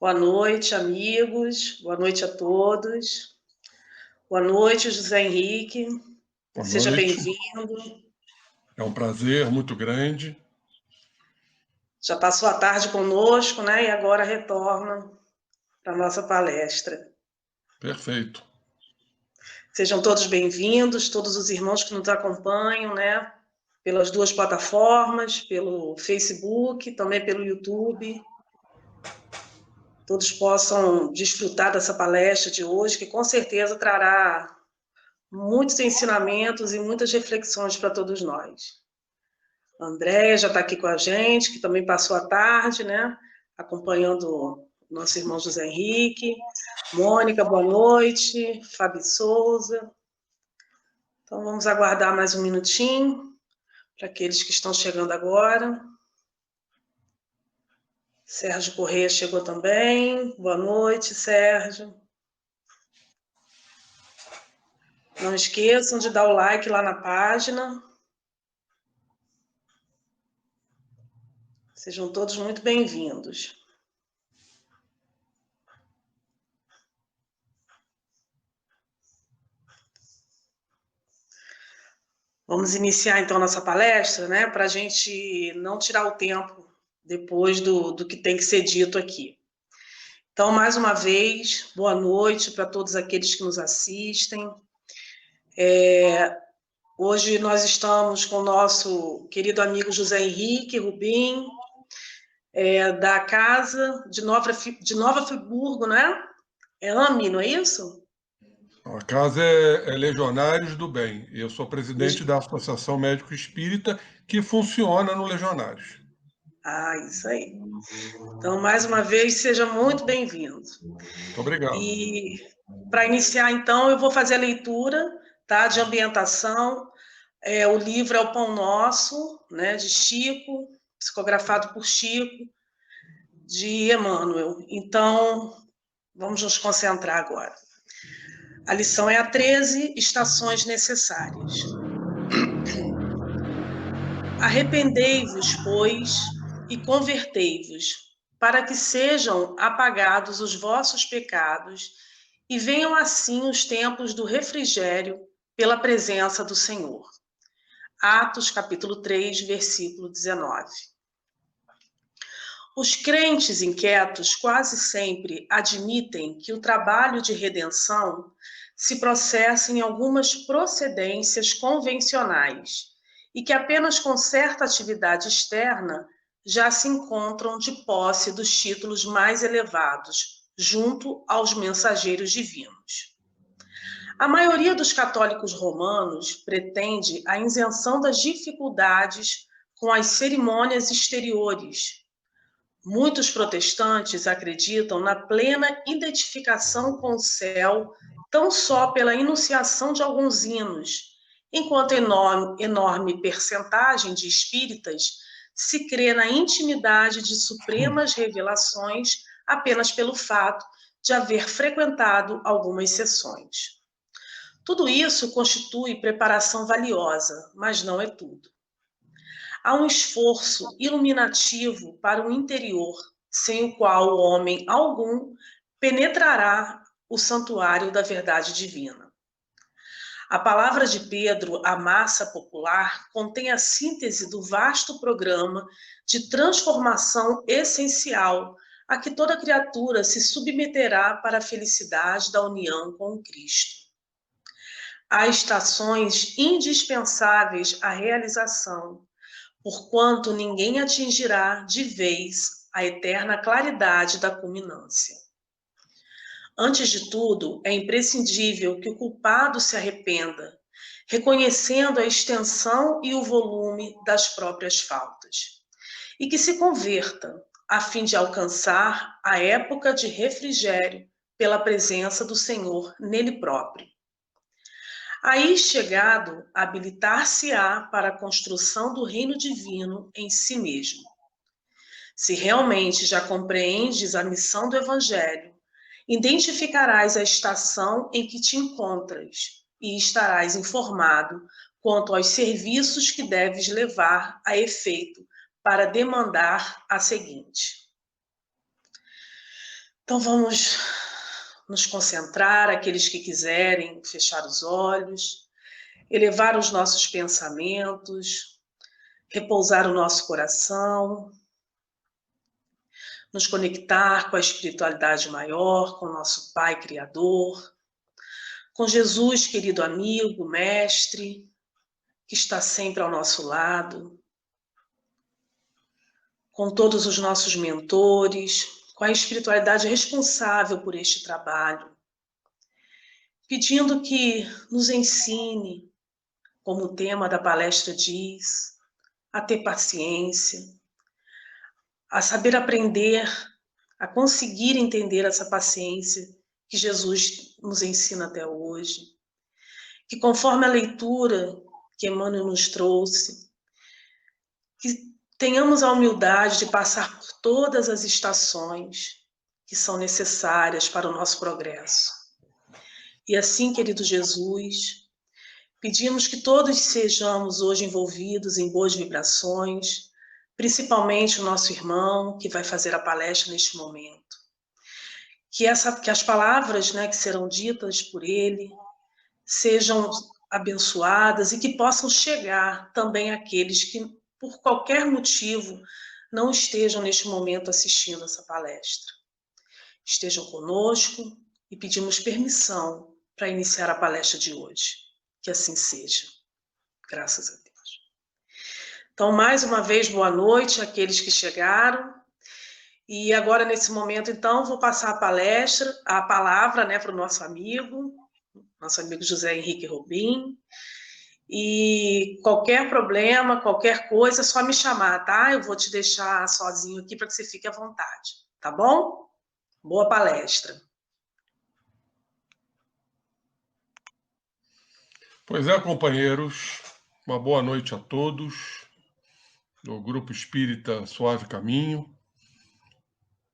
Boa noite, amigos. Boa noite a todos. Boa noite, José Henrique. Boa Seja noite. bem-vindo. É um prazer muito grande. Já passou a tarde conosco, né? E agora retorna para a nossa palestra. Perfeito. Sejam todos bem-vindos, todos os irmãos que nos acompanham, né? Pelas duas plataformas, pelo Facebook, também pelo YouTube. Todos possam desfrutar dessa palestra de hoje, que com certeza trará muitos ensinamentos e muitas reflexões para todos nós. A Andréia já está aqui com a gente, que também passou a tarde, né? Acompanhando o nosso irmão José Henrique. Mônica, boa noite. Fabi Souza. Então, vamos aguardar mais um minutinho para aqueles que estão chegando agora. Sérgio Corrêa chegou também. Boa noite, Sérgio. Não esqueçam de dar o like lá na página. Sejam todos muito bem-vindos. Vamos iniciar, então, nossa palestra, né, para a gente não tirar o tempo depois do que tem que ser dito aqui. Então, mais uma vez, boa noite para todos aqueles que nos assistem. Hoje nós estamos com o nosso querido amigo José Henrique Rubim, da Casa de Nova Friburgo, né? É AME, não é isso? A casa é Legionários do Bem. Eu sou presidente da Associação Médico Espírita, que funciona no Legionários. Ah, isso aí. Então, mais uma vez, seja muito bem-vindo. Muito obrigado. E para iniciar, então, eu vou fazer a leitura, tá, de ambientação. O livro é O Pão Nosso, né, de Chico, psicografado por Chico, de Emmanuel. Então, vamos nos concentrar agora. A lição é a 13, estações necessárias. Arrependei-vos, pois, e convertei-vos, para que sejam apagados os vossos pecados e venham assim os tempos do refrigério pela presença do Senhor. Atos, capítulo 3, versículo 19. Os crentes inquietos quase sempre admitem que o trabalho de redenção se processa em algumas procedências convencionais e que apenas com certa atividade externa já se encontram de posse dos títulos mais elevados, junto aos mensageiros divinos. A maioria dos católicos romanos pretende a isenção das dificuldades com as cerimônias exteriores. Muitos protestantes acreditam na plena identificação com o céu tão só pela enunciação de alguns hinos, enquanto enorme percentagem de espíritas se crê na intimidade de supremas revelações apenas pelo fato de haver frequentado algumas sessões. Tudo isso constitui preparação valiosa, mas não é tudo. Há um esforço iluminativo para o interior, sem o qual o homem algum penetrará o santuário da verdade divina. A palavra de Pedro à massa popular contém a síntese do vasto programa de transformação essencial a que toda criatura se submeterá para a felicidade da união com o Cristo. Há estações indispensáveis à realização, porquanto ninguém atingirá de vez a eterna claridade da culminância. Antes de tudo, é imprescindível que o culpado se arrependa, reconhecendo a extensão e o volume das próprias faltas, e que se converta, a fim de alcançar a época de refrigério pela presença do Senhor nele próprio. Aí, chegado, habilitar-se-á para a construção do reino divino em si mesmo. Se realmente já compreendes a missão do Evangelho, identificarás a estação em que te encontras e estarás informado quanto aos serviços que deves levar a efeito para demandar a seguinte. Então vamos nos concentrar, aqueles que quiserem fechar os olhos, elevar os nossos pensamentos, repousar o nosso coração, nos conectar com a espiritualidade maior, com o nosso Pai Criador, com Jesus, querido amigo, mestre, que está sempre ao nosso lado, com todos os nossos mentores, com a espiritualidade responsável por este trabalho, pedindo que nos ensine, como o tema da palestra diz, a ter paciência, a saber aprender, a conseguir entender essa paciência que Jesus nos ensina até hoje, que conforme a leitura que Emmanuel nos trouxe, que tenhamos a humildade de passar por todas as estações que são necessárias para o nosso progresso. E assim, querido Jesus, pedimos que todos sejamos hoje envolvidos em boas vibrações, principalmente o nosso irmão que vai fazer a palestra neste momento. Que as palavras, né, que serão ditas por ele sejam abençoadas e que possam chegar também àqueles que, por qualquer motivo, não estejam neste momento assistindo essa palestra. Estejam conosco e pedimos permissão para iniciar a palestra de hoje. Que assim seja. Graças a Deus. Então, mais uma vez, boa noite àqueles que chegaram. E agora, nesse momento, então, vou passar a palavra, né, para o nosso amigo José Henrique Robim. E qualquer problema, qualquer coisa, é só me chamar, tá? Eu vou te deixar sozinho aqui para que você fique à vontade, tá bom? Boa palestra. Pois é, companheiros, uma boa noite a todos do Grupo Espírita Suave Caminho.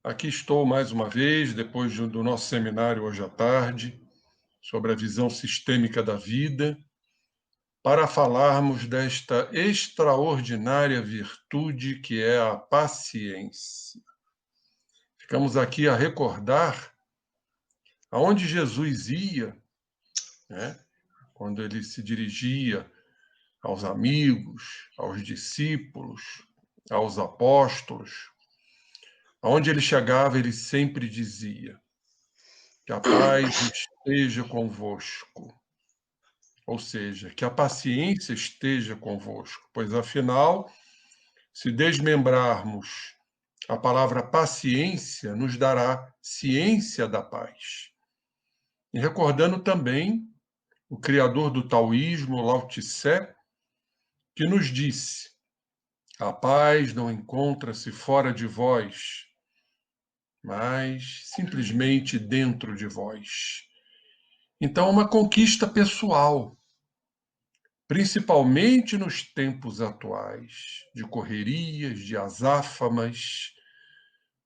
Aqui estou mais uma vez, depois do nosso seminário hoje à tarde, sobre a visão sistêmica da vida, para falarmos desta extraordinária virtude que é a paciência. Ficamos aqui a recordar aonde Jesus ia, né? Quando ele se dirigia aos amigos, aos discípulos, aos apóstolos. Aonde ele chegava, ele sempre dizia: que a paz esteja convosco. Ou seja, que a paciência esteja convosco, pois afinal, se desmembrarmos a palavra paciência, nos dará ciência da paz. E recordando também o criador do taoísmo, Lao Tse, que nos disse: a paz não encontra-se fora de vós, mas simplesmente dentro de vós. Então, uma conquista pessoal, principalmente nos tempos atuais, de correrias, de azáfamas,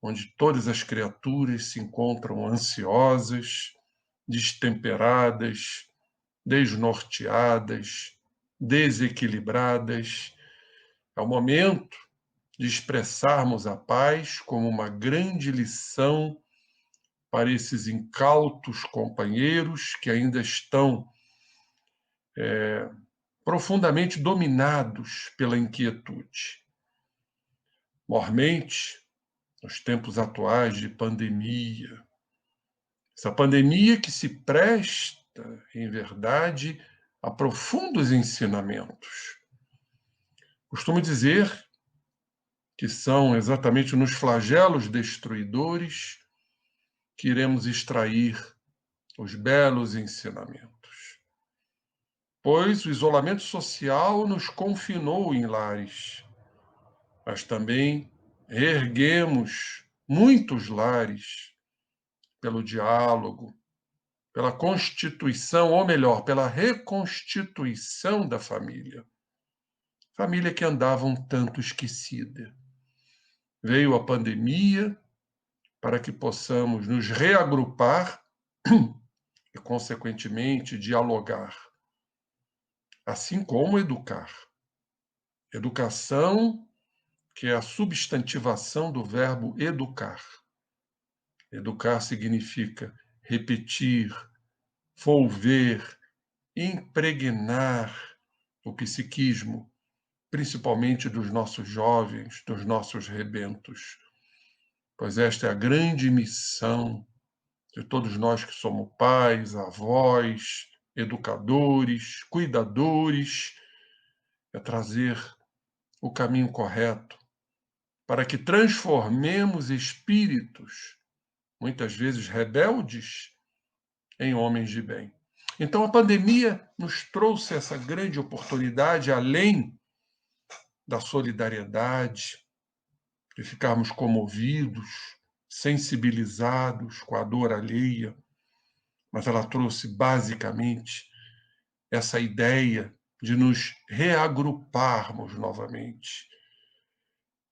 onde todas as criaturas se encontram ansiosas, destemperadas, desnorteadas, desequilibradas. É o momento de expressarmos a paz como uma grande lição para esses incautos companheiros que ainda estão profundamente dominados pela inquietude. Mormente, nos tempos atuais de pandemia, essa pandemia que se presta, em verdade, a profundos ensinamentos. Costumo dizer que são exatamente nos flagelos destruidores que iremos extrair os belos ensinamentos. Pois o isolamento social nos confinou em lares, mas também reerguemos muitos lares pelo diálogo, pela constituição, ou melhor, pela reconstituição da família. Família que andava um tanto esquecida. Veio a pandemia para que possamos nos reagrupar e, consequentemente, dialogar. Assim como educar. Educação, que é a substantivação do verbo educar. Educar significa repetir, volver, impregnar o psiquismo, principalmente dos nossos jovens, dos nossos rebentos, pois esta é a grande missão de todos nós que somos pais, avós, educadores, cuidadores, é trazer o caminho correto para que transformemos espíritos, muitas vezes rebeldes, em homens de bem. Então a pandemia nos trouxe essa grande oportunidade, além da solidariedade, de ficarmos comovidos, sensibilizados com a dor alheia, mas ela trouxe basicamente essa ideia de nos reagruparmos novamente.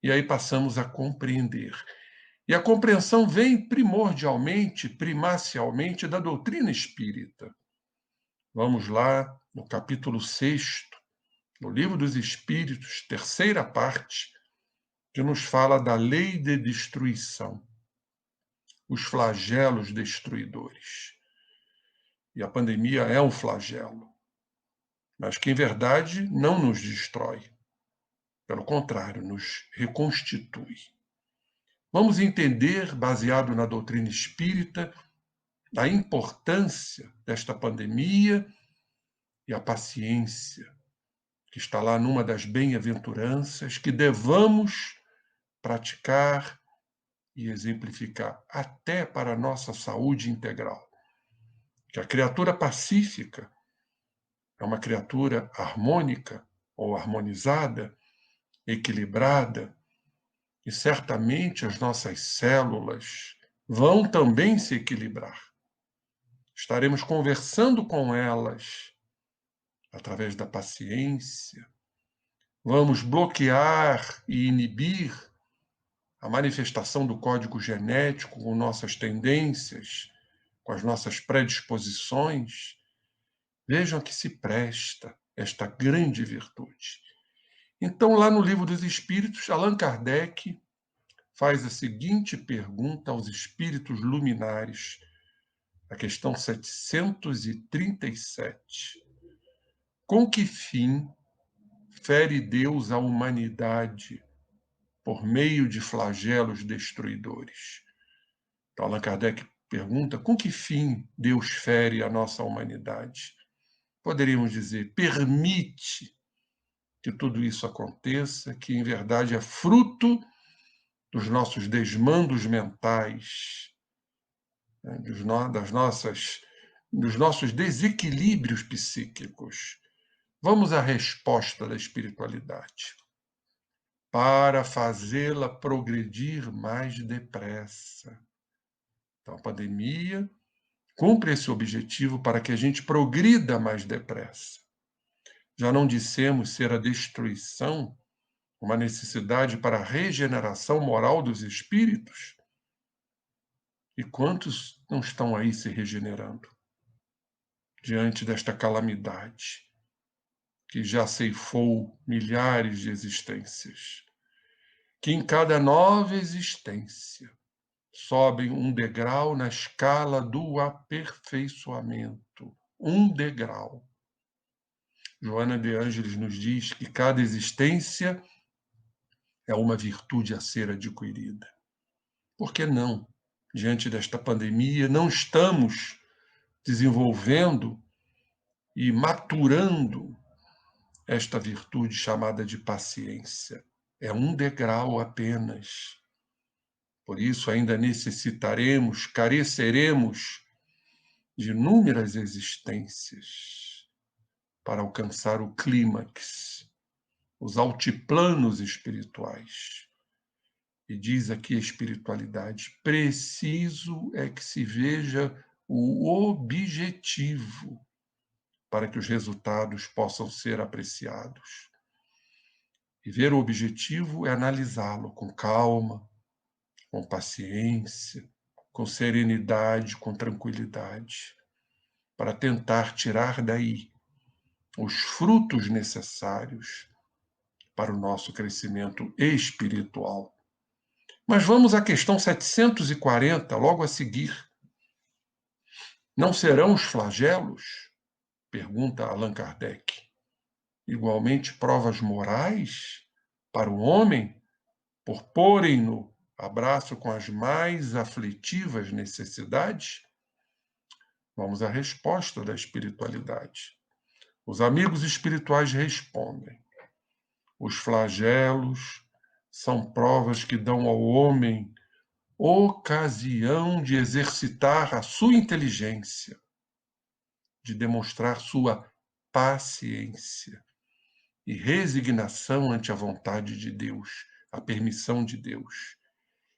E aí passamos a compreender. E a compreensão vem primordialmente, primacialmente, da doutrina espírita. Vamos lá no capítulo 6, no Livro dos Espíritos, terceira parte, que nos fala da lei de destruição, os flagelos destruidores. E a pandemia é um flagelo, mas que, em verdade, não nos destrói. Pelo contrário, nos reconstitui. Vamos entender, baseado na doutrina espírita, a importância desta pandemia e a paciência, que está lá numa das bem-aventuranças, que devamos praticar e exemplificar até para a nossa saúde integral. Que a criatura pacífica é uma criatura harmônica ou harmonizada, equilibrada, e certamente as nossas células vão também se equilibrar. Estaremos conversando com elas através da paciência. Vamos bloquear e inibir a manifestação do código genético com nossas tendências, com as nossas predisposições. Vejam a que se presta esta grande virtude. Então, lá no Livro dos Espíritos, Allan Kardec faz a seguinte pergunta aos espíritos luminares, a questão 737. Com que fim fere Deus a humanidade por meio de flagelos destruidores? Então, Allan Kardec pergunta, com que fim Deus fere a nossa humanidade? Poderíamos dizer, permite que tudo isso aconteça, que em verdade é fruto dos nossos desmandos mentais, né, dos nossos desequilíbrios psíquicos. Vamos à resposta da espiritualidade. Para fazê-la progredir mais depressa. Então, a pandemia cumpre esse objetivo para que a gente progrida mais depressa. Já não dissemos ser a destruição uma necessidade para a regeneração moral dos espíritos? E quantos não estão aí se regenerando diante desta calamidade que já ceifou milhares de existências? Que em cada nova existência sobem um degrau na escala do aperfeiçoamento. Um degrau. Joana de Ângeles nos diz que cada existência é uma virtude a ser adquirida. Por que não? Diante desta pandemia, não estamos desenvolvendo e maturando esta virtude chamada de paciência. É um degrau apenas. Por isso, ainda necessitaremos, careceremos de inúmeras existências para alcançar o clímax, os altiplanos espirituais. E diz aqui a espiritualidade, preciso é que se veja o objetivo para que os resultados possam ser apreciados. E ver o objetivo é analisá-lo com calma, com paciência, com serenidade, com tranquilidade, para tentar tirar daí os frutos necessários para o nosso crescimento espiritual. Mas vamos à questão 740, logo a seguir. Não serão os flagelos? Pergunta Allan Kardec. Igualmente provas morais para o homem por porem-no a braço com as mais aflitivas necessidades? Vamos à resposta da espiritualidade. Os amigos espirituais respondem: os flagelos são provas que dão ao homem ocasião de exercitar a sua inteligência, de demonstrar sua paciência e resignação ante a vontade de Deus, a permissão de Deus,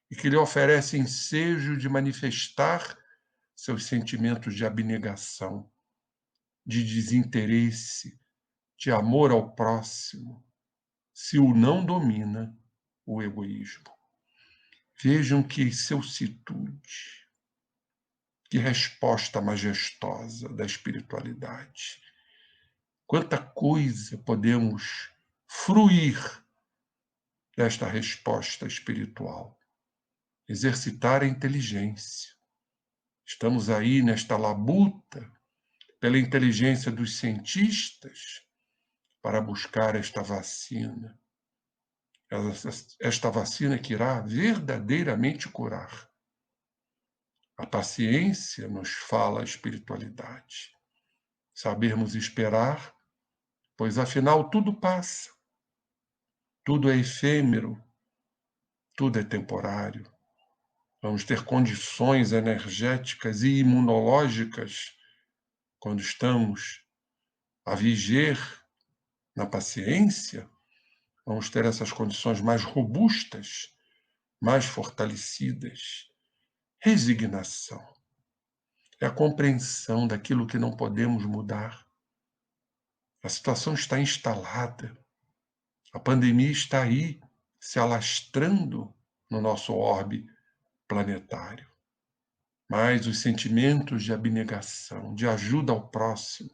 e que lhe oferece ensejo de manifestar seus sentimentos de abnegação, de desinteresse, de amor ao próximo, se o não domina o egoísmo. Vejam que excelsitude, que resposta majestosa da espiritualidade. Quanta coisa podemos fruir desta resposta espiritual. Exercitar a inteligência. Estamos aí nesta labuta pela inteligência dos cientistas para buscar esta vacina. Esta vacina que irá verdadeiramente curar. A paciência nos fala a espiritualidade. Sabermos esperar, pois afinal tudo passa. Tudo é efêmero, tudo é temporário. Vamos ter condições energéticas e imunológicas quando estamos a viger na paciência. Vamos ter essas condições mais robustas, mais fortalecidas. Resignação é a compreensão daquilo que não podemos mudar. A situação está instalada. A pandemia está aí, se alastrando no nosso orbe planetário. Mas os sentimentos de abnegação, de ajuda ao próximo,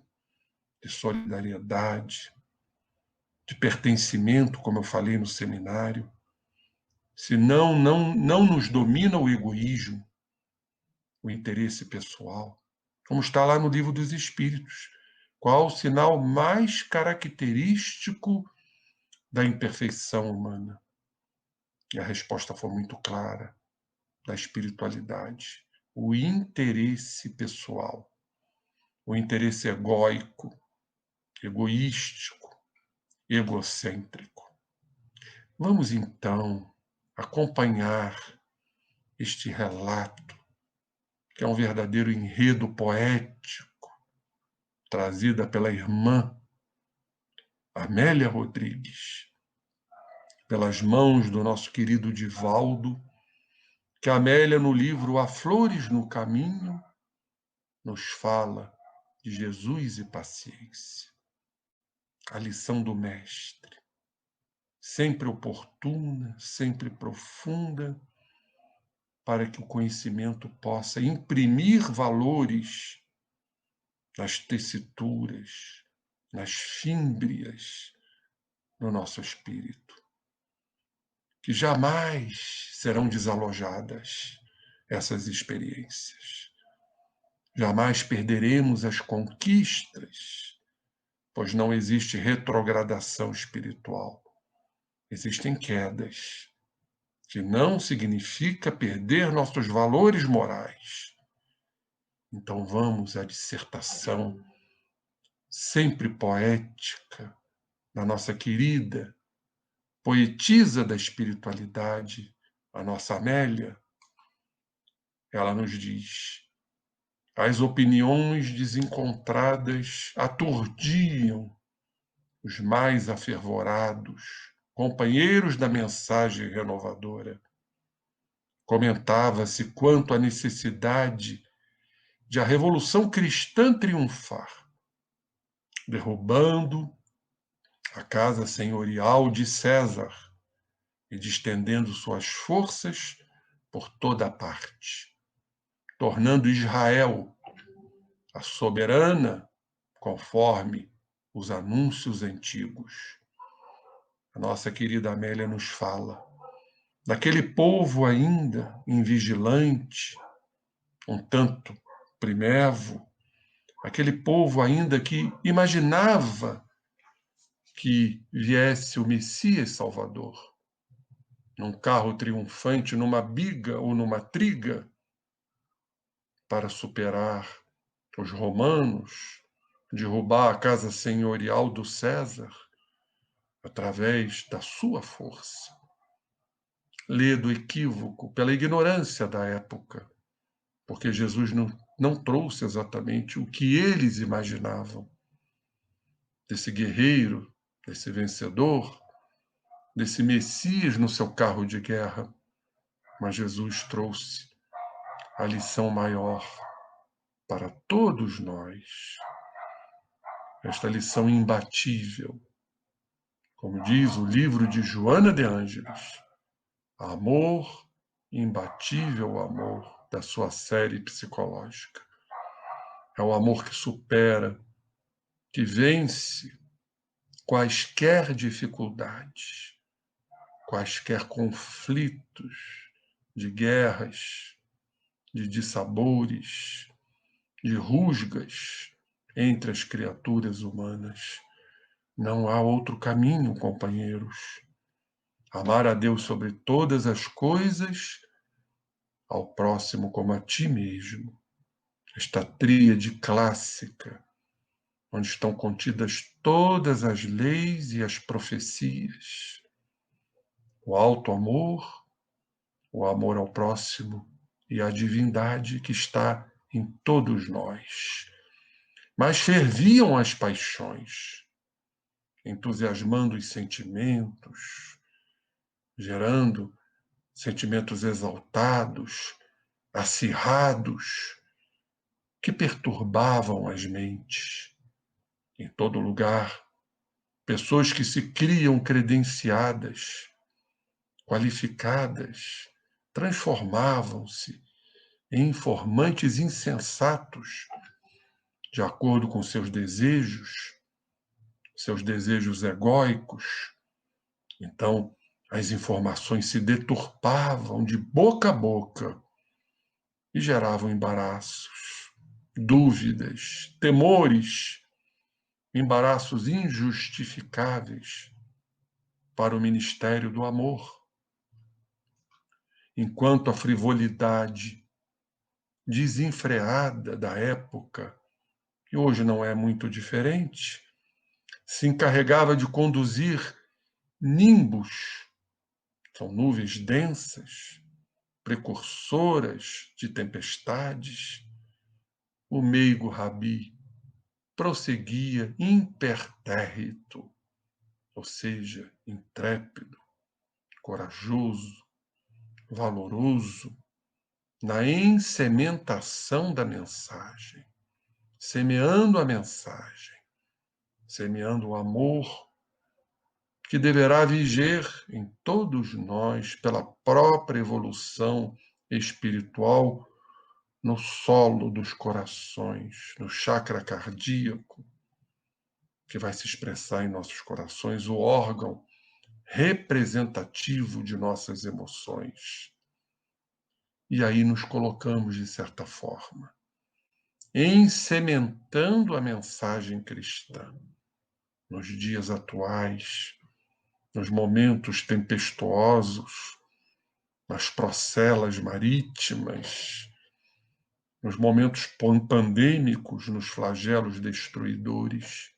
de solidariedade, de pertencimento, como eu falei no seminário, se não nos domina o egoísmo, o interesse pessoal, como está lá no Livro dos Espíritos, qual o sinal mais característico da imperfeição humana? E a resposta foi muito clara, da espiritualidade. O interesse pessoal, o interesse egóico, egoístico, egocêntrico. Vamos, então, acompanhar este relato, que é um verdadeiro enredo poético, trazida pela irmã Amélia Rodrigues, pelas mãos do nosso querido Divaldo, que a Amélia, no livro Há Flores no Caminho, nos fala de Jesus e paciência. A lição do mestre, sempre oportuna, sempre profunda, para que o conhecimento possa imprimir valores nas tessituras, nas fímbrias do nosso espírito, que jamais serão desalojadas essas experiências. Jamais perderemos as conquistas, pois não existe retrogradação espiritual. Existem quedas, que não significa perder nossos valores morais. Então vamos à dissertação sempre poética da nossa querida poetisa da espiritualidade, a nossa Amélia. Ela nos diz: as opiniões desencontradas aturdiam os mais afervorados, companheiros da mensagem renovadora. Comentava-se quanto à necessidade de a Revolução Cristã triunfar, derrubando a casa senhorial de César e distendendo suas forças por toda a parte, tornando Israel a soberana conforme os anúncios antigos. A nossa querida Amélia nos fala daquele povo ainda invigilante, um tanto primevo, aquele povo ainda que imaginava que viesse o Messias Salvador, num carro triunfante, numa biga ou numa triga, para superar os romanos, derrubar a casa senhorial do César através da sua força. Lê do equívoco, pela ignorância da época, porque Jesus não trouxe exatamente o que eles imaginavam desse guerreiro, desse vencedor, desse Messias no seu carro de guerra. Mas Jesus trouxe a lição maior para todos nós, esta lição imbatível. Como diz o livro de Joana de Ângeles, amor, imbatível amor da sua série psicológica. É o amor que supera, que vence quaisquer dificuldades, quaisquer conflitos de guerras, de dissabores, de rusgas entre as criaturas humanas. Não há outro caminho, companheiros. Amar a Deus sobre todas as coisas, ao próximo como a ti mesmo. Esta tríade clássica, onde estão contidas todas as leis e as profecias. O alto amor, o amor ao próximo e a divindade que está em todos nós. Mas ferviam as paixões, entusiasmando os sentimentos, gerando sentimentos exaltados, acirrados, que perturbavam as mentes. Em todo lugar, pessoas que se criam credenciadas, qualificadas, transformavam-se em informantes insensatos, de acordo com seus desejos egóicos. Então, as informações se deturpavam de boca a boca e geravam embaraços, dúvidas, temores, embaraços injustificáveis para o ministério do amor. Enquanto a frivolidade desenfreada da época, que hoje não é muito diferente, se encarregava de conduzir nimbus, são nuvens densas, precursoras de tempestades, o meigo rabi prosseguia impertérrito, ou seja, intrépido, corajoso, valoroso, na ensementação da mensagem, semeando a mensagem, semeando o amor que deverá viger em todos nós pela própria evolução espiritual no solo dos corações, no chakra cardíaco, que vai se expressar em nossos corações, o órgão representativo de nossas emoções. E aí nos colocamos, de certa forma, ensementando a mensagem cristã nos dias atuais, nos momentos tempestuosos, nas procelas marítimas, nos momentos pandêmicos, nos flagelos destruidores.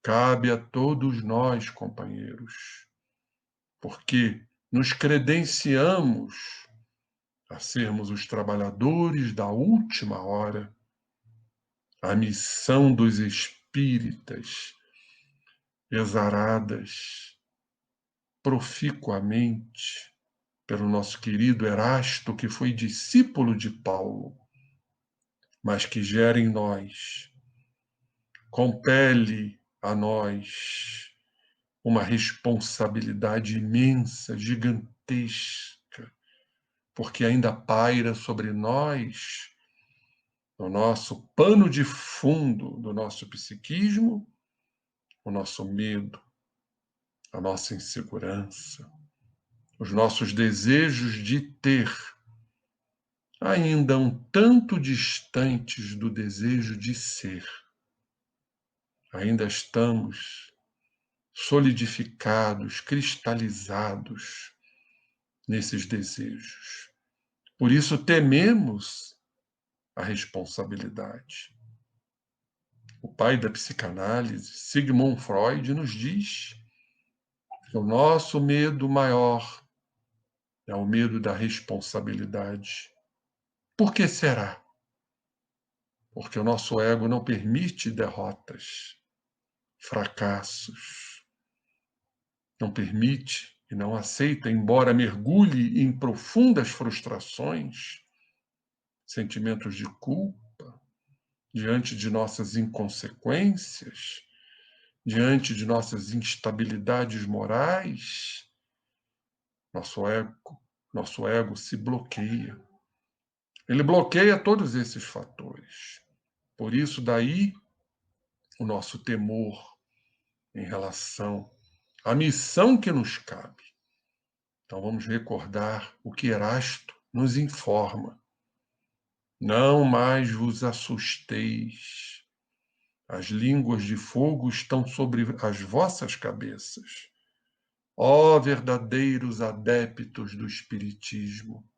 Cabe a todos nós, companheiros, porque nos credenciamos a sermos os trabalhadores da última hora, a missão dos espíritas, exaradas proficuamente pelo nosso querido Erasto, que foi discípulo de Paulo, mas que gera em nós, compele a nós uma responsabilidade imensa, gigantesca, porque ainda paira sobre nós, no nosso pano de fundo do nosso psiquismo, o nosso medo, a nossa insegurança, os nossos desejos de ter ainda um tanto distantes do desejo de ser. Ainda estamos solidificados, cristalizados nesses desejos. Por isso tememos a responsabilidade. O pai da psicanálise, Sigmund Freud, nos diz que o nosso medo maior é o medo da responsabilidade. Por que será? Porque o nosso ego não permite derrotas, fracassos. Não permite e não aceita, embora mergulhe em profundas frustrações, sentimentos de culpa, diante de nossas inconsequências, diante de nossas instabilidades morais, nosso ego se bloqueia. Ele bloqueia todos esses fatores. Por isso, daí o nosso temor em relação à missão que nos cabe. Então vamos recordar o que Erasto nos informa. Não mais vos assusteis. As línguas de fogo estão sobre as vossas cabeças. Ó verdadeiros adeptos do Espiritismo,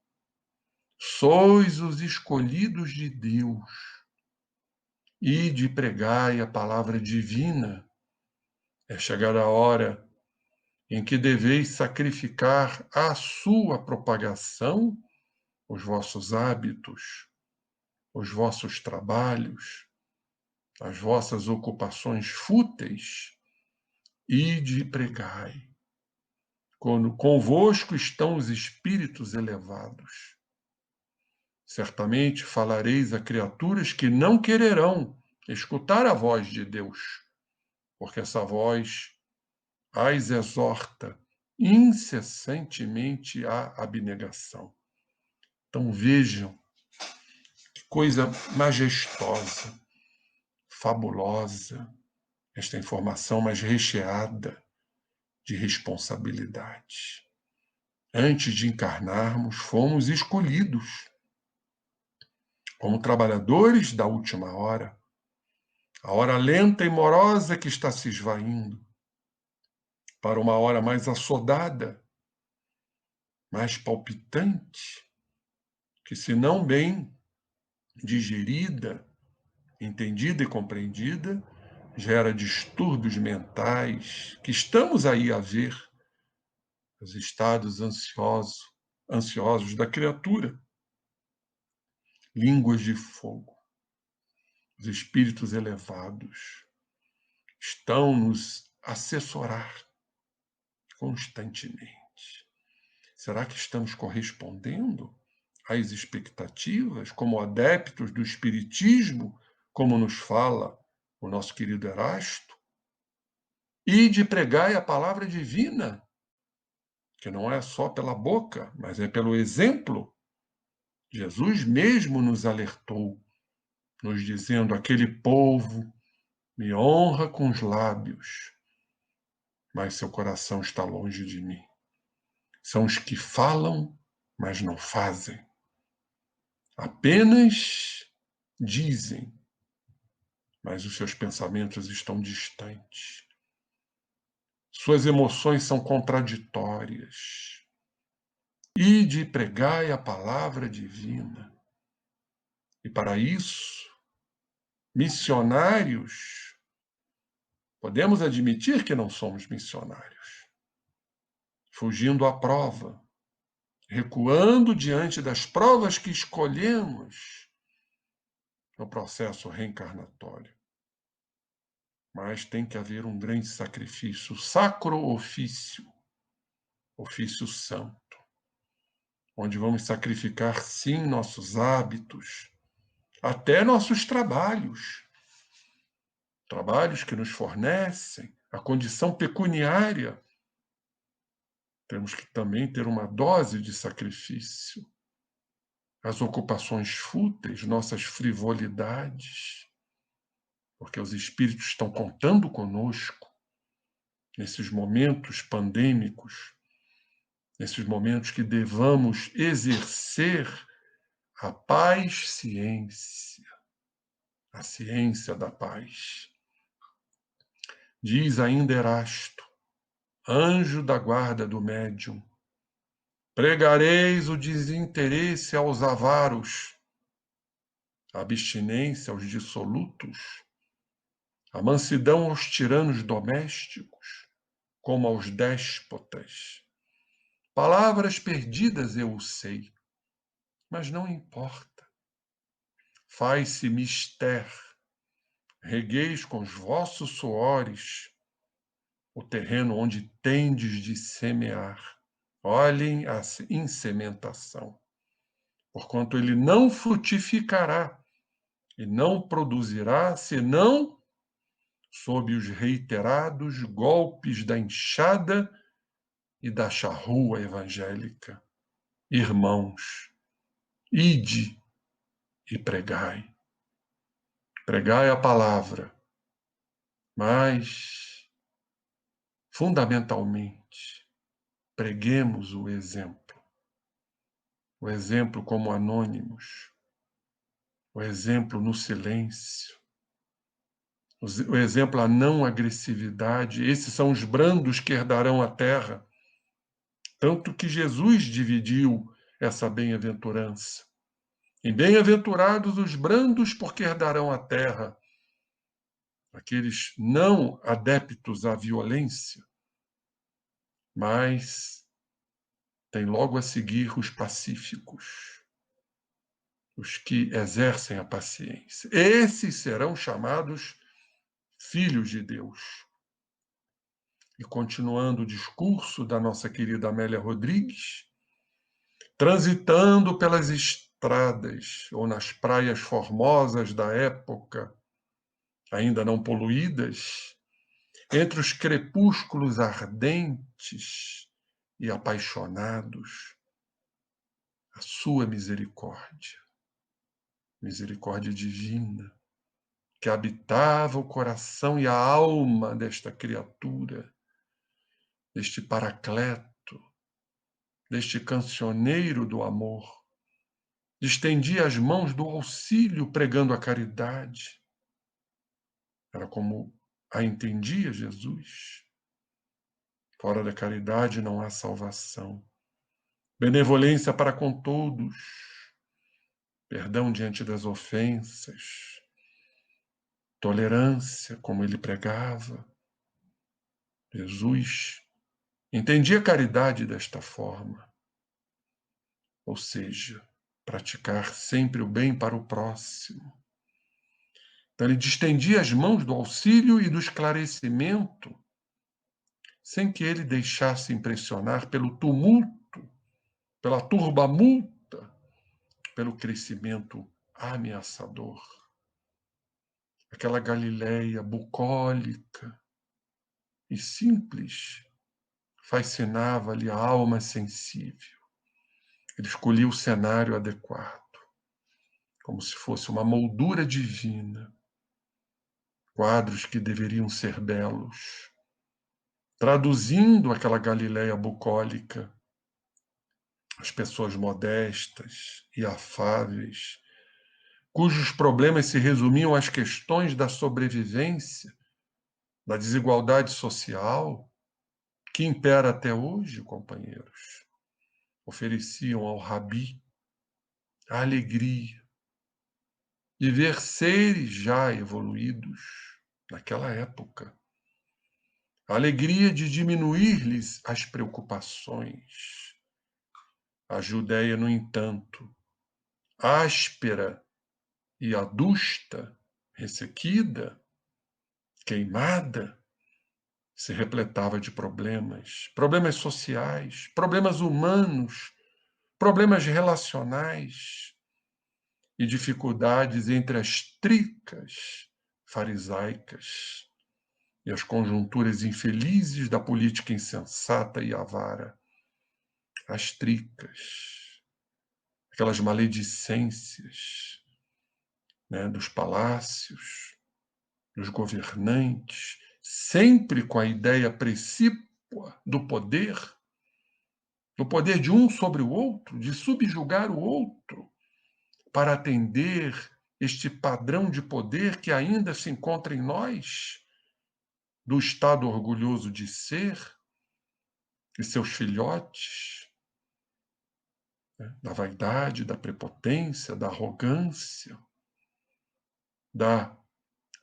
sois os escolhidos de Deus. Ide pregai a palavra divina. É chegada a hora em que deveis sacrificar à sua propagação os vossos hábitos, os vossos trabalhos, as vossas ocupações fúteis, ide e pregai. Quando convosco estão os espíritos elevados. Certamente falareis a criaturas que não quererão escutar a voz de Deus, porque essa voz as exorta incessantemente à abnegação. Então vejam que coisa majestosa, fabulosa, esta informação mais recheada de responsabilidade. Antes de encarnarmos, fomos escolhidos como trabalhadores da última hora, a hora lenta e morosa que está se esvaindo, para uma hora mais assodada, mais palpitante, que, se não bem digerida, entendida e compreendida, gera distúrbios mentais que estamos aí a ver, os estados ansiosos da criatura, línguas de fogo, os espíritos elevados estão nos assessorar constantemente. Será que estamos correspondendo às expectativas como adeptos do Espiritismo, como nos fala o nosso querido Erasto? E de pregai a palavra divina, que não é só pela boca, mas é pelo exemplo. Jesus mesmo nos alertou, nos dizendo: aquele povo me honra com os lábios, mas seu coração está longe de mim. São os que falam, mas não fazem. Apenas dizem, mas os seus pensamentos estão distantes. Suas emoções são contraditórias. Ide e pregai a palavra divina. E para isso, missionários, podemos admitir que não somos missionários. Fugindo à prova, recuando diante das provas que escolhemos no processo reencarnatório. Mas tem que haver um grande sacrifício, sacro ofício, ofício santo, onde vamos sacrificar, sim, nossos hábitos, até nossos trabalhos que nos fornecem a condição pecuniária. Temos que também ter uma dose de sacrifício. As ocupações fúteis, nossas frivolidades, porque os espíritos estão contando conosco nesses momentos pandêmicos, nesses momentos que devamos exercer a paz-ciência, a ciência da paz. Diz ainda Erasto, anjo da guarda do médium, pregareis o desinteresse aos avaros, a abstinência aos dissolutos, a mansidão aos tiranos domésticos, como aos déspotas. Palavras perdidas eu o sei, mas não importa. Faz-se mister, regueis com os vossos suores o terreno onde tendes de semear. Olhem a insementação, porquanto ele não frutificará e não produzirá, senão sob os reiterados golpes da enxada e da charrua evangélica. Irmãos, ide e pregai. Pregai a palavra, mas, fundamentalmente, preguemos o exemplo. O exemplo como anônimos, o exemplo no silêncio, o exemplo a não agressividade. Esses são os brandos que herdarão a terra. Tanto que Jesus dividiu essa bem-aventurança. E bem-aventurados os brandos, porque herdarão a terra. Aqueles não adeptos à violência, mas tem logo a seguir os pacíficos, os que exercem a paciência. Esses serão chamados filhos de Deus. E continuando o discurso da nossa querida Amélia Rodrigues, transitando pelas estradas ou nas praias formosas da época, ainda não poluídas, entre os crepúsculos ardentes e apaixonados, a sua misericórdia divina, que habitava o coração e a alma desta criatura, deste paracleto, deste cancioneiro do amor, estendia as mãos do auxílio pregando a caridade. Era como a entendia Jesus. Fora da caridade não há salvação. Benevolência para com todos, perdão diante das ofensas, tolerância, como ele pregava. Jesus entendia a caridade desta forma, ou seja, praticar sempre o bem para o próximo. Então, ele distendia as mãos do auxílio e do esclarecimento, sem que ele deixasse impressionar pelo tumulto, pela turbamulta, pelo crescimento ameaçador. Aquela Galileia bucólica e simples fascinava-lhe a alma sensível. Ele escolhia o cenário adequado, como se fosse uma moldura divina, quadros que deveriam ser belos, traduzindo aquela Galileia bucólica, as pessoas modestas e afáveis, cujos problemas se resumiam às questões da sobrevivência, da desigualdade social, que impera até hoje, companheiros, ofereciam ao Rabi a alegria de ver seres já evoluídos naquela época, a alegria de diminuir-lhes as preocupações. A Judéia, no entanto, áspera e adusta, ressequida, queimada, se repletava de problemas sociais, problemas humanos, problemas relacionais e dificuldades entre as tricas farisaicas e as conjunturas infelizes da política insensata e avara. As tricas, aquelas maledicências, né, dos palácios, dos governantes, sempre com a ideia precípua do poder, no poder de um sobre o outro, de subjugar o outro, para atender este padrão de poder que ainda se encontra em nós, do estado orgulhoso de ser, e seus filhotes, né? Da vaidade, da prepotência, da arrogância, da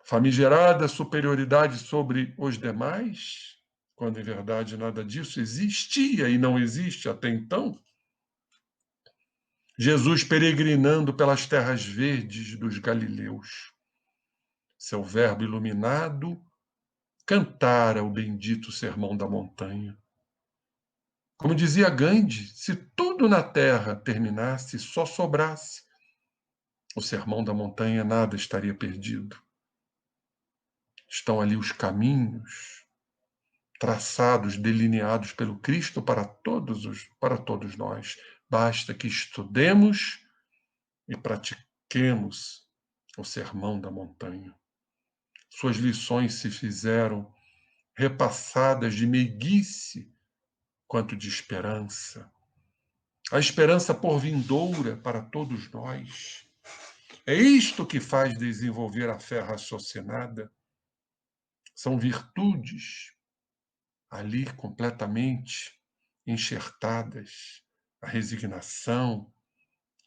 famigerada superioridade sobre os demais, quando em verdade nada disso existia e não existe até então. Jesus peregrinando pelas terras verdes dos Galileus, seu verbo iluminado cantara o bendito sermão da montanha. Como dizia Gandhi, se tudo na terra terminasse, só sobrasse o sermão da montanha, nada estaria perdido. Estão ali os caminhos traçados, delineados pelo Cristo para todos nós. Basta que estudemos e pratiquemos o sermão da montanha. Suas lições se fizeram repassadas de meiguice quanto de esperança. A esperança por vindoura para todos nós. É isto que faz desenvolver a fé raciocinada. São virtudes ali completamente enxertadas, a resignação,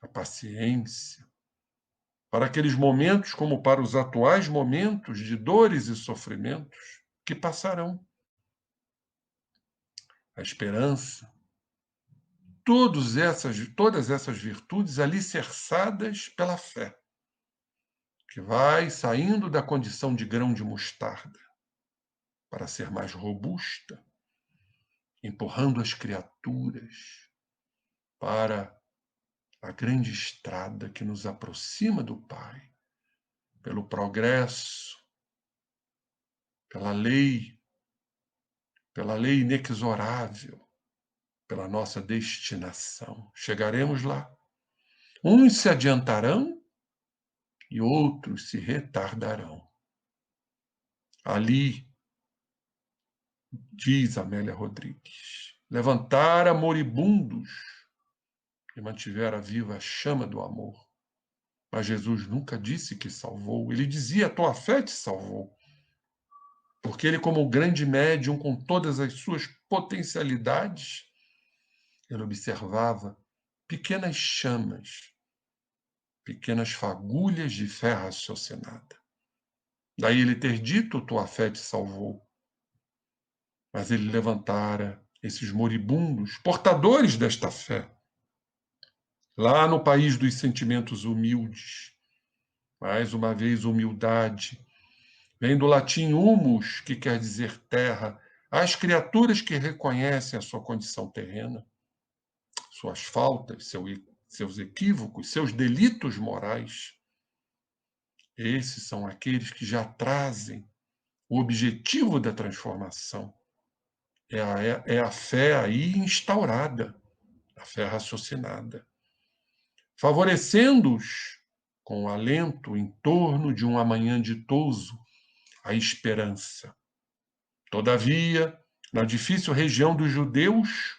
a paciência, para aqueles momentos como para os atuais momentos de dores e sofrimentos que passarão. A esperança, todas essas virtudes alicerçadas pela fé, que vai saindo da condição de grão de mostarda para ser mais robusta, empurrando as criaturas para a grande estrada que nos aproxima do Pai, pelo progresso, pela lei inexorável, pela nossa destinação. Chegaremos lá. Uns se adiantarão e outros se retardarão. Ali, diz Amélia Rodrigues, levantara moribundos e mantivera viva a chama do amor. Mas Jesus nunca disse que salvou. Ele dizia, a tua fé te salvou. Porque ele, como o grande médium, com todas as suas potencialidades, ele observava pequenas chamas, pequenas fagulhas de fé raciocinada. Daí ele ter dito, tua fé te salvou. Mas ele levantara esses moribundos, portadores desta fé, lá no país dos sentimentos humildes. Mais uma vez, humildade. Vem do latim humus, que quer dizer terra, às criaturas que reconhecem a sua condição terrena, suas faltas, seus equívocos, seus delitos morais. Esses são aqueles que já trazem o objetivo da transformação. É a fé aí instaurada, a fé raciocinada, favorecendo-os com o alento em torno de um amanhã ditoso, a esperança. Todavia, na difícil região dos judeus,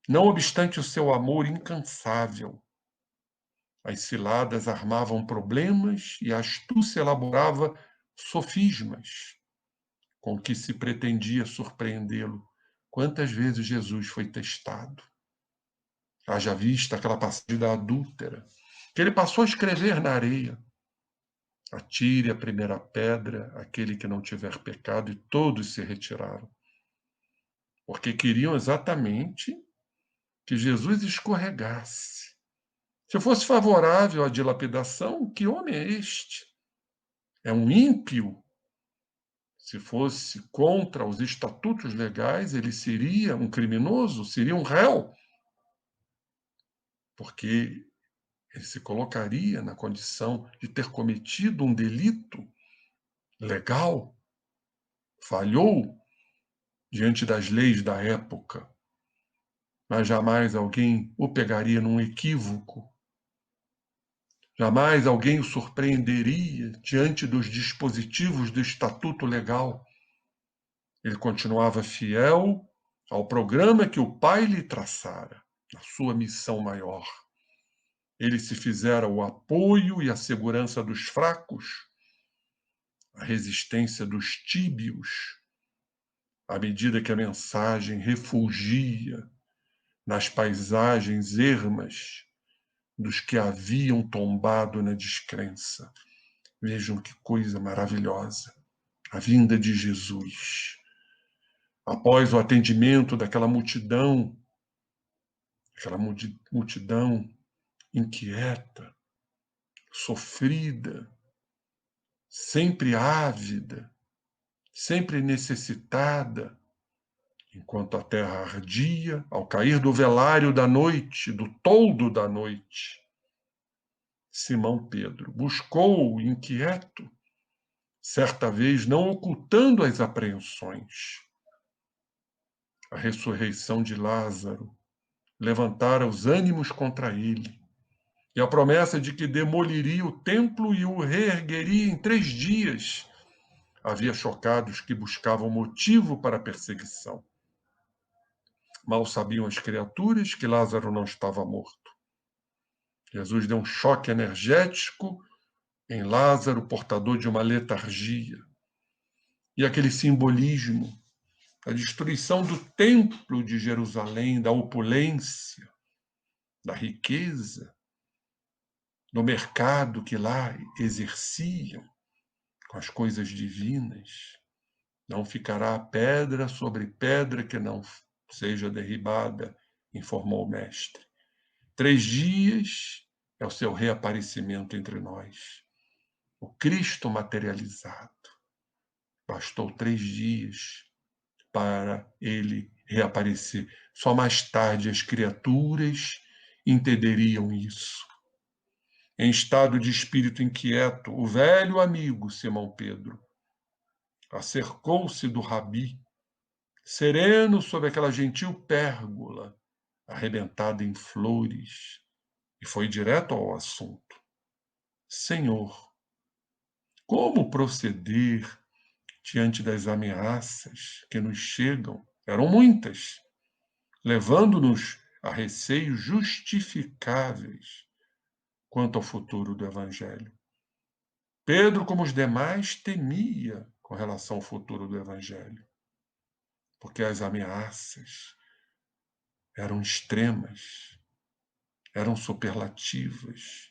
não obstante o seu amor incansável, as ciladas armavam problemas e a astúcia elaborava sofismas com que se pretendia surpreendê-lo. Quantas vezes Jesus foi testado? Haja vista aquela passagem da adúltera, que ele passou a escrever na areia. Atire a primeira pedra, aquele que não tiver pecado, e todos se retiraram. Porque queriam exatamente que Jesus escorregasse. Se fosse favorável à dilapidação, que homem é este? É um ímpio. Se fosse contra os estatutos legais, ele seria um criminoso, seria um réu. Porque ele se colocaria na condição de ter cometido um delito legal, falhou diante das leis da época, mas jamais alguém o pegaria num equívoco, jamais alguém o surpreenderia diante dos dispositivos do estatuto legal. Ele continuava fiel ao programa que o Pai lhe traçara, na sua missão maior. Ele se fizera o apoio e a segurança dos fracos, a resistência dos tíbios, à medida que a mensagem refugia nas paisagens ermas dos que haviam tombado na descrença. Vejam que coisa maravilhosa, a vinda de Jesus. Após o atendimento daquela multidão inquieta, sofrida, sempre ávida, sempre necessitada, enquanto a terra ardia, ao cair do velário da noite, do toldo da noite, Simão Pedro buscou, inquieto, certa vez não ocultando as apreensões, a ressurreição de Lázaro levantara os ânimos contra ele, e a promessa de que demoliria o templo e o reergueria em 3 dias havia chocado os que buscavam motivo para a perseguição. Mal sabiam as criaturas que Lázaro não estava morto. Jesus deu um choque energético em Lázaro, portador de uma letargia. E aquele simbolismo, a destruição do templo de Jerusalém, da opulência, da riqueza, do mercado que lá exerciam com as coisas divinas. Não ficará pedra sobre pedra que não seja derribada, informou o mestre. 3 dias é o seu reaparecimento entre nós. O Cristo materializado. Bastou 3 dias para ele reaparecer. Só mais tarde as criaturas entenderiam isso. Em estado de espírito inquieto, o velho amigo Simão Pedro acercou-se do rabi, sereno sob aquela gentil pérgola, arrebentada em flores, e foi direto ao assunto. Senhor, como proceder diante das ameaças que nos chegam? Eram muitas, levando-nos a receios justificáveis quanto ao futuro do Evangelho. Pedro, como os demais, temia com relação ao futuro do Evangelho, porque as ameaças eram extremas, eram superlativas.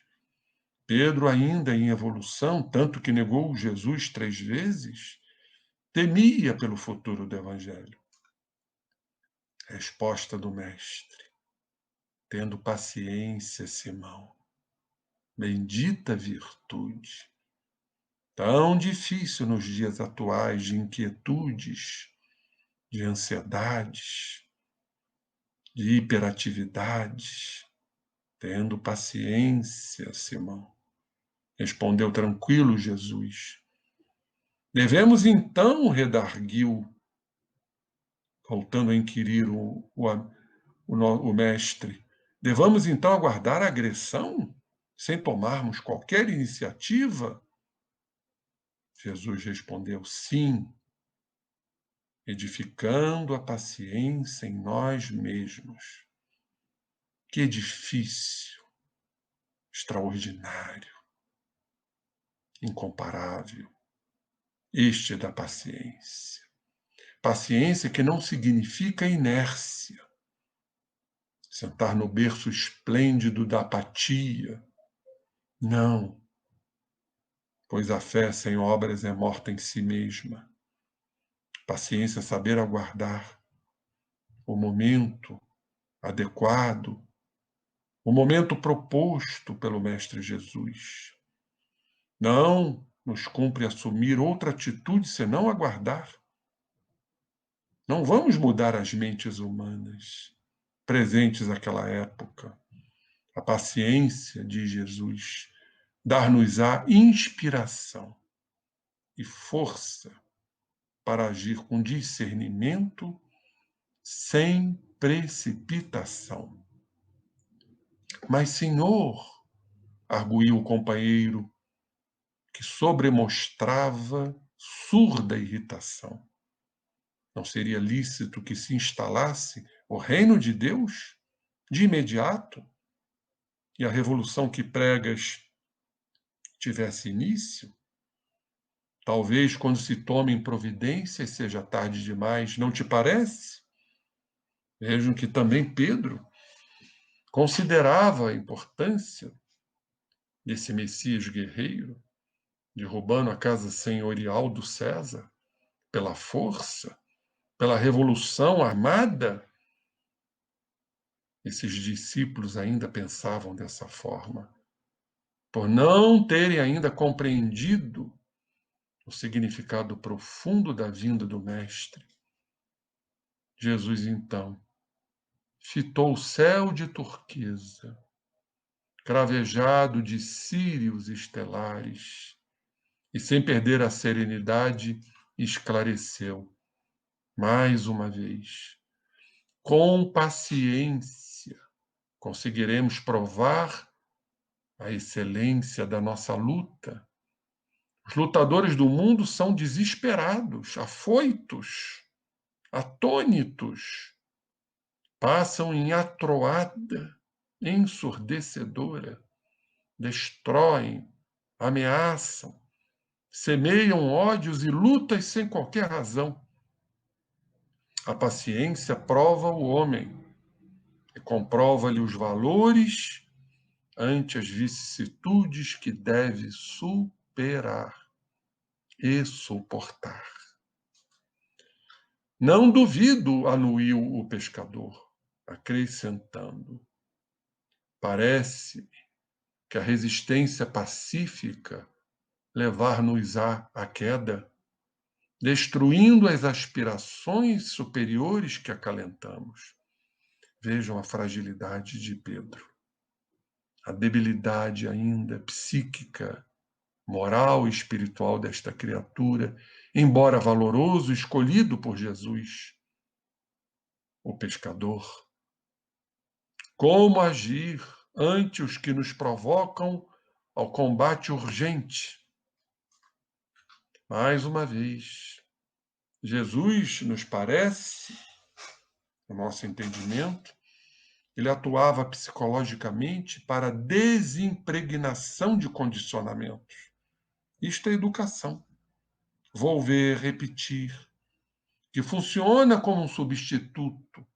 Pedro, ainda em evolução, tanto que negou Jesus 3 vezes, temia pelo futuro do Evangelho. Resposta do Mestre: tendo paciência, Simão, bendita virtude. Tão difícil nos dias atuais de inquietudes, de ansiedades, de hiperatividades. Tendo paciência, Simão, respondeu tranquilo Jesus. Devemos então, redarguiu, voltando a inquirir o mestre, devamos então aguardar a agressão, sem tomarmos qualquer iniciativa? Jesus respondeu, sim, edificando a paciência em nós mesmos. Que edifício extraordinário, incomparável, este da paciência. Paciência que não significa inércia, sentar no berço esplêndido da apatia. Não, pois a fé sem obras é morta em si mesma. Paciência é saber aguardar o momento adequado, o momento proposto pelo Mestre Jesus. Não nos cumpre assumir outra atitude senão aguardar. Não vamos mudar as mentes humanas presentes àquela época. A paciência de Jesus dar-nos-á inspiração e força para agir com discernimento, sem precipitação. Mas, Senhor, arguiu o companheiro, que sobremostrava surda irritação, Não seria lícito que se instalasse o reino de Deus de imediato e a revolução que pregas tivesse início? Talvez quando se tomem providências seja tarde demais, não te parece? Vejam que também Pedro considerava a importância desse Messias guerreiro, derrubando a casa senhorial do César pela força, pela revolução armada. Esses discípulos ainda pensavam dessa forma, por não terem ainda compreendido o significado profundo da vinda do Mestre. Jesus, então, fitou o céu de turquesa, cravejado de círios estelares, e, sem perder a serenidade, esclareceu, mais uma vez: com paciência conseguiremos provar a excelência da nossa luta. Os lutadores do mundo são desesperados, afoitos, atônitos, passam em atroada ensurdecedora, destroem, ameaçam, semeiam ódios e lutas sem qualquer razão. A paciência prova o homem e comprova-lhe os valores ante as vicissitudes que deve superar e suportar. Não duvido, anuiu o pescador, acrescentando: parece que a resistência pacífica levar-nos-á à queda, destruindo as aspirações superiores que acalentamos. Vejam a fragilidade de Pedro, a debilidade ainda psíquica, moral e espiritual desta criatura, embora valoroso, escolhido por Jesus, o pescador. Como agir ante os que nos provocam ao combate urgente? Mais uma vez, Jesus, nos parece, no nosso entendimento, ele atuava psicologicamente para a desimpregnação de condicionamentos. Isto é educação. Volver, repetir, que funciona como um substituto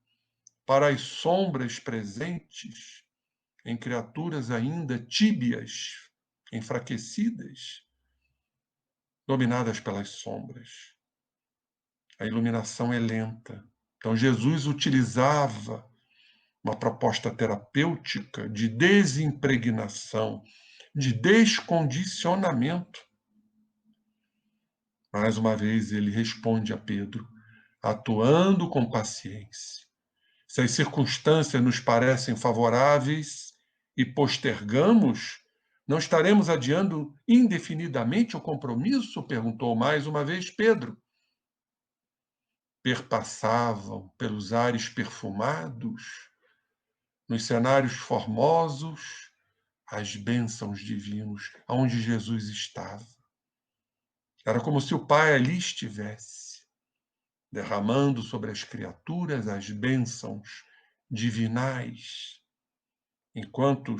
para as sombras presentes em criaturas ainda tíbias, enfraquecidas, dominadas pelas sombras. A iluminação é lenta. Então, Jesus utilizava uma proposta terapêutica de desimpregnação, de descondicionamento. Mais uma vez, ele responde a Pedro, atuando com paciência. Se as circunstâncias nos parecem favoráveis e postergamos, não estaremos adiando indefinidamente o compromisso? Perguntou mais uma vez Pedro. Perpassavam pelos ares perfumados, nos cenários formosos, as bênçãos divinos, onde Jesus estava. Era como se o Pai ali estivesse, derramando sobre as criaturas as bênçãos divinais, enquanto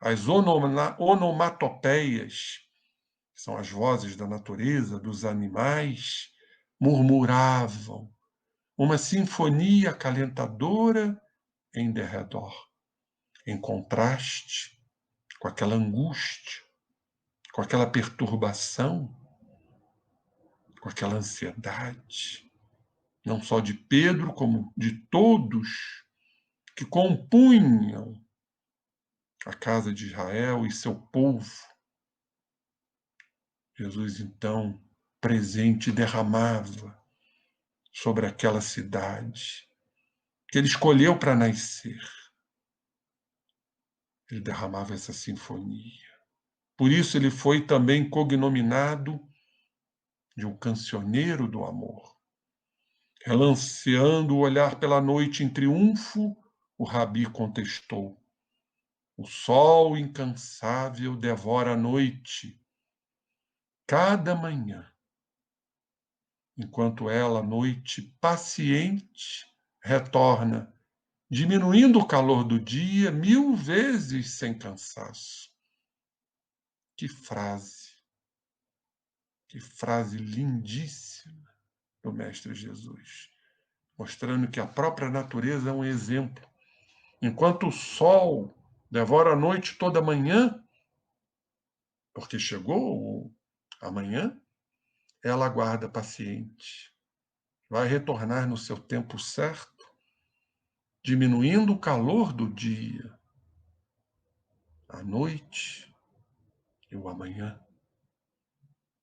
as onomatopeias, que são as vozes da natureza, dos animais, murmuravam uma sinfonia acalentadora em derredor, em contraste com aquela angústia, com aquela perturbação, com aquela ansiedade, não só de Pedro, como de todos que compunham a casa de Israel e seu povo. Jesus, então, presente, derramava sobre aquela cidade que ele escolheu para nascer. Ele derramava essa sinfonia. Por isso ele foi também cognominado de um cancioneiro do amor. Relanceando o olhar pela noite em triunfo, o Rabi contestou: o sol incansável devora a noite. Cada manhã enquanto ela, à noite, paciente, retorna, diminuindo o calor do dia 1000 vezes sem cansaço. Que frase lindíssima do Mestre Jesus, mostrando que a própria natureza é um exemplo. Enquanto o sol devora a noite toda manhã, porque chegou amanhã, ela aguarda paciente, vai retornar no seu tempo certo, diminuindo o calor do dia, a noite e o amanhã,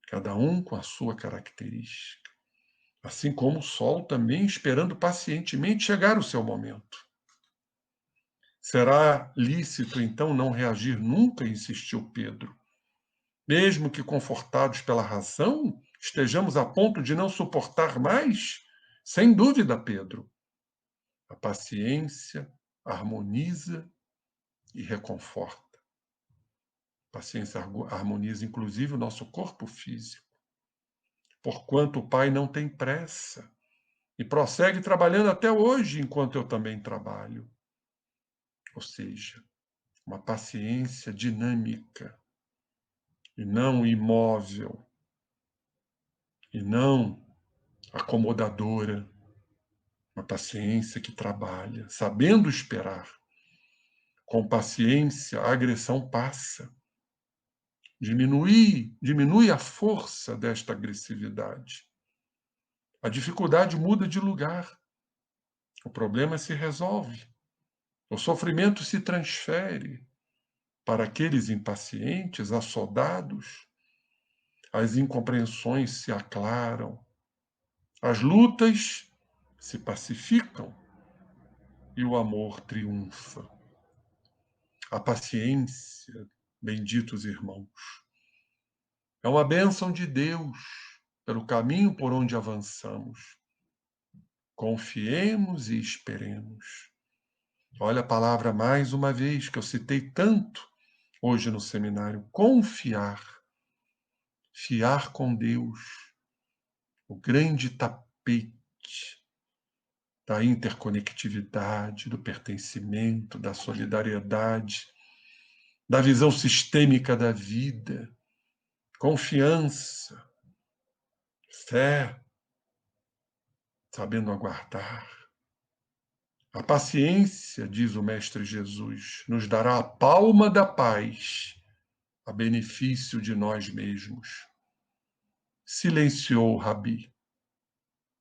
cada um com a sua característica. Assim como o sol também esperando pacientemente chegar o seu momento. Será lícito, então, não reagir nunca, insistiu Pedro. Mesmo que confortados pela razão, estejamos a ponto de não suportar mais? Sem dúvida, Pedro. A paciência harmoniza e reconforta. A paciência harmoniza, inclusive, o nosso corpo físico. Porquanto o Pai não tem pressa e prossegue trabalhando até hoje, enquanto eu também trabalho. Ou seja, uma paciência dinâmica e não imóvel, e não acomodadora. Uma paciência que trabalha, sabendo esperar. Com paciência, a agressão passa. Diminui a força desta agressividade. A dificuldade muda de lugar. O problema se resolve. O sofrimento se transfere para aqueles impacientes, assodados. As incompreensões se aclaram. As lutas se pacificam e o amor triunfa. A paciência, benditos irmãos, é uma bênção de Deus pelo caminho por onde avançamos. Confiemos e esperemos. Olha a palavra mais uma vez que eu citei tanto hoje no seminário: confiar. Fiar com Deus, o grande tapete da interconectividade, do pertencimento, da solidariedade, da visão sistêmica da vida, confiança, fé, sabendo aguardar. A paciência, diz o Mestre Jesus, nos dará a palma da paz, a benefício de nós mesmos. Silenciou o Rabi.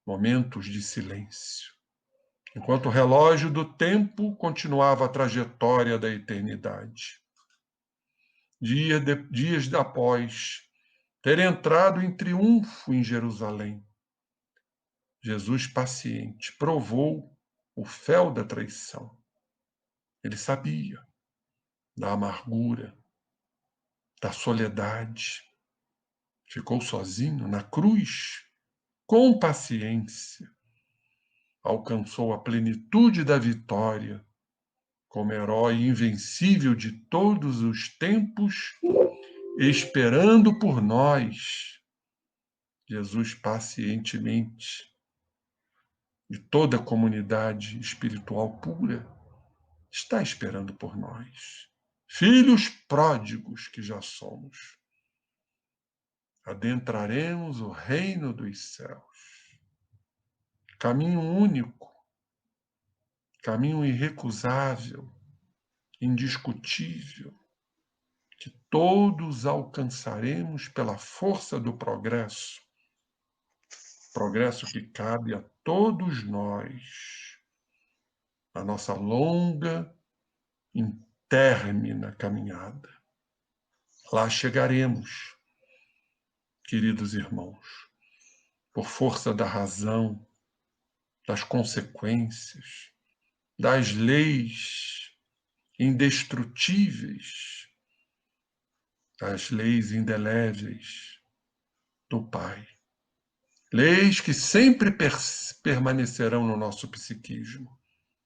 Momentos de silêncio. Enquanto o relógio do tempo continuava a trajetória da eternidade. Dias após ter entrado em triunfo em Jerusalém, Jesus, paciente, provou o fel da traição. Ele sabia da amargura, da soledade. Ficou sozinho na cruz, com paciência. Alcançou a plenitude da vitória, como herói invencível de todos os tempos, esperando por nós. Jesus pacientemente, de toda a comunidade espiritual pura, está esperando por nós. Filhos pródigos que já somos. Adentraremos o reino dos céus. Caminho único, caminho irrecusável, indiscutível, que todos alcançaremos pela força do progresso que cabe a todos nós, a nossa longa, intermina caminhada. Lá chegaremos, queridos irmãos, por força da razão, das consequências, das leis indestrutíveis, das leis indeléveis do Pai. Leis que sempre permanecerão no nosso psiquismo.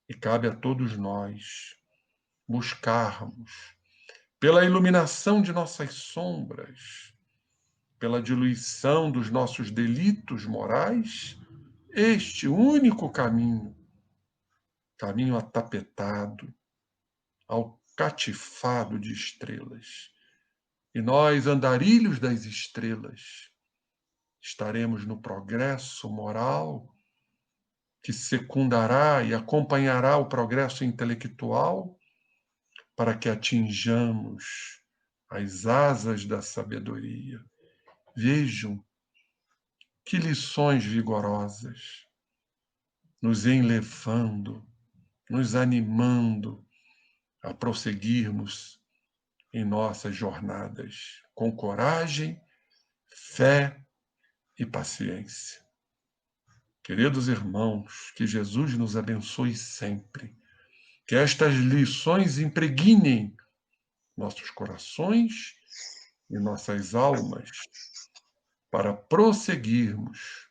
E cabe a todos nós buscarmos, pela iluminação de nossas sombras, pela diluição dos nossos delitos morais, este único caminho, caminho atapetado, alcatifado de estrelas. E nós, andarilhos das estrelas, estaremos no progresso moral que secundará e acompanhará o progresso intelectual para que atinjamos as asas da sabedoria. Vejam que lições vigorosas, nos enlevando, nos animando a prosseguirmos em nossas jornadas com coragem, fé e paciência. Queridos irmãos, que Jesus nos abençoe sempre. Que estas lições impregnem nossos corações e nossas almas para prosseguirmos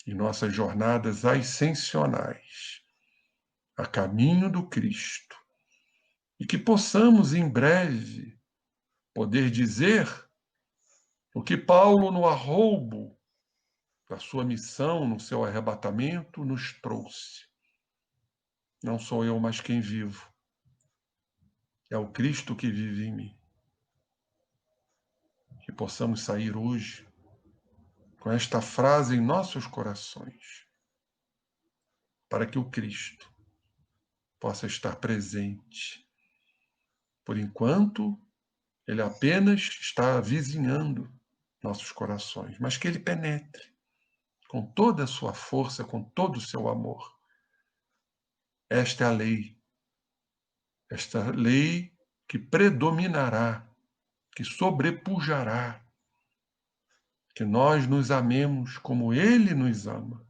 em nossas jornadas ascensionais a caminho do Cristo. E que possamos, em breve, poder dizer o que Paulo, no arroubo da sua missão, no seu arrebatamento, nos trouxe. Não sou eu mais quem vivo, é o Cristo que vive em mim. Que possamos sair hoje com esta frase em nossos corações, para que o Cristo possa estar presente. Por enquanto, ele apenas está avizinhando nossos corações, mas que ele penetre com toda a sua força, com todo o seu amor. Esta é a lei. Esta lei que predominará, que sobrepujará, que nós nos amemos como ele nos ama.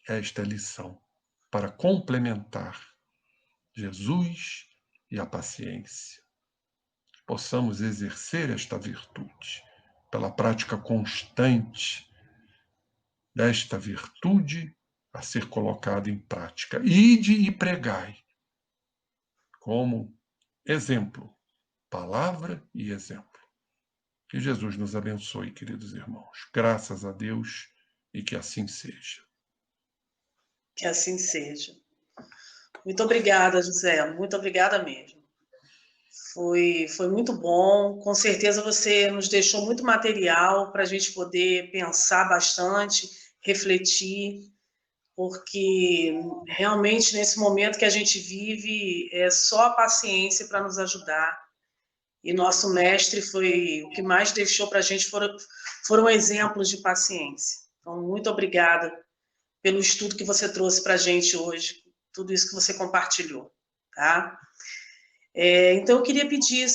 Esta é a lição para complementar Jesus e a paciência. Possamos exercer esta virtude pela prática constante desta virtude a ser colocada em prática. Ide e pregai como exemplo, palavra e exemplo. Que Jesus nos abençoe, queridos irmãos. Graças a Deus e que assim seja. Que assim seja. Muito obrigada, José. Muito obrigada mesmo. Foi muito bom. Com certeza você nos deixou muito material para a gente poder pensar bastante, refletir, porque realmente nesse momento que a gente vive é só a paciência para nos ajudar. E nosso mestre foi o que mais deixou para a gente foram exemplos de paciência. Então, muito obrigada pelo estudo que você trouxe para a gente hoje, tudo isso que você compartilhou, tá? Então, eu queria pedir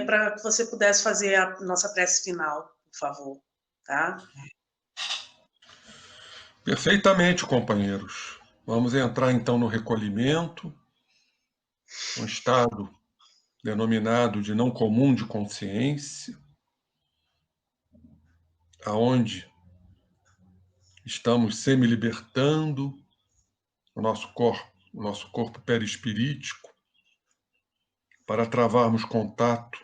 para que você pudesse fazer a nossa prece final, por favor, tá? Perfeitamente, companheiros. Vamos entrar então no recolhimento, um estado denominado de não comum de consciência, aonde estamos semi-libertando o nosso corpo perispirítico, para travarmos contato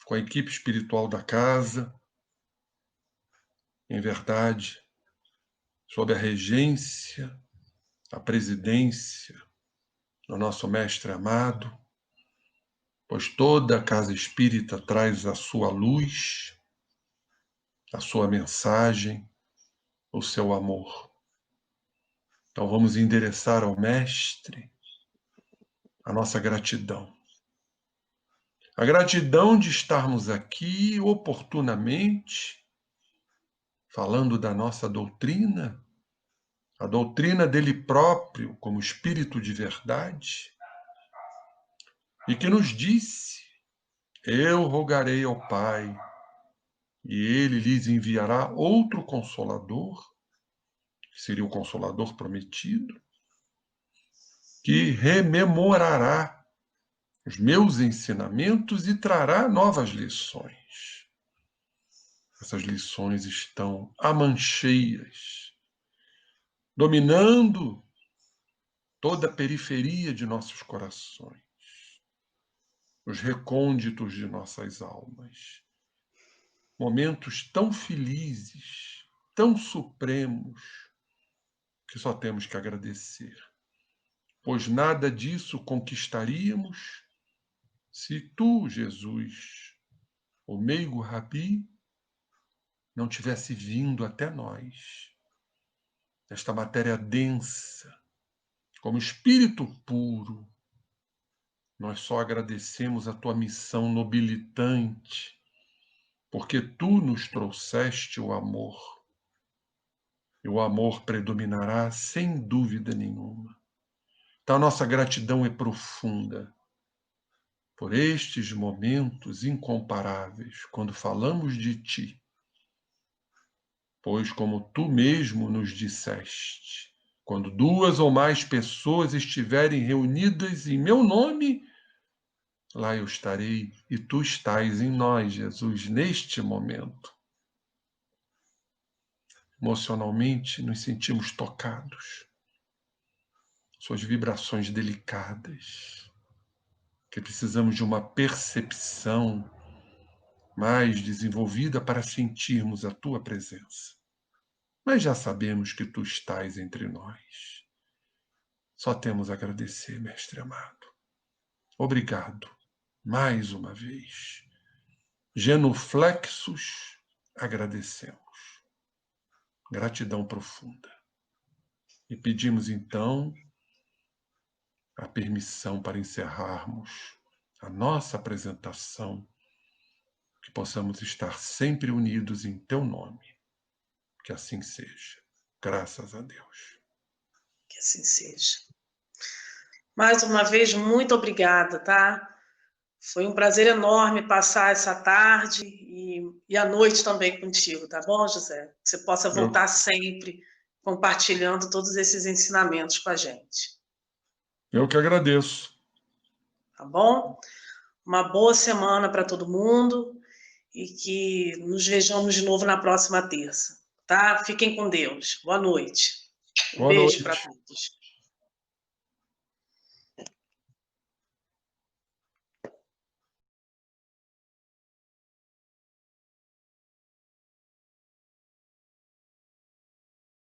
com a equipe espiritual da casa, em verdade, sob a regência, a presidência do nosso mestre amado, pois toda a casa espírita traz a sua luz, a sua mensagem, o seu amor. Então vamos endereçar ao mestre a nossa gratidão. A gratidão de estarmos aqui oportunamente, falando da nossa doutrina, a doutrina dele próprio como Espírito de verdade, e que nos disse: eu rogarei ao Pai, e ele lhes enviará outro Consolador, que seria o Consolador prometido, que rememorará os meus ensinamentos e trará novas lições. Essas lições estão amancheias, dominando toda a periferia de nossos corações, os recônditos de nossas almas. momentos tão felizes, tão supremos, que só temos que agradecer. Pois nada disso conquistaríamos se tu, Jesus, o meigo Rabi, não tivesse vindo até nós, esta matéria densa, como espírito puro. Nós só agradecemos a tua missão nobilitante, porque tu nos trouxeste o amor. E o amor predominará sem dúvida nenhuma. Então, a nossa gratidão é profunda por estes momentos incomparáveis, quando falamos de ti. Pois, como tu mesmo nos disseste, quando 2 ou mais pessoas estiverem reunidas em meu nome, lá eu estarei, e tu estás em nós, Jesus, neste momento. Emocionalmente, nos sentimos tocados. Suas vibrações delicadas, que precisamos de uma percepção mais desenvolvida para sentirmos a tua presença. Mas já sabemos que tu estás entre nós. Só temos a agradecer, Mestre amado. Obrigado, mais uma vez. Genuflexos, agradecemos. Gratidão profunda. E pedimos, então, a permissão para encerrarmos a nossa apresentação, que possamos estar sempre unidos em teu nome. Que assim seja. Graças a Deus. Que assim seja. Mais uma vez, muito obrigada, tá? Foi um prazer enorme passar essa tarde e a noite também contigo, tá bom, José? Que você possa voltar sempre compartilhando todos esses ensinamentos com a gente. Eu que agradeço. Tá bom? Uma boa semana para todo mundo e que nos vejamos de novo na próxima terça, tá? Fiquem com Deus. Boa noite. Um Boa beijo para noite. todos.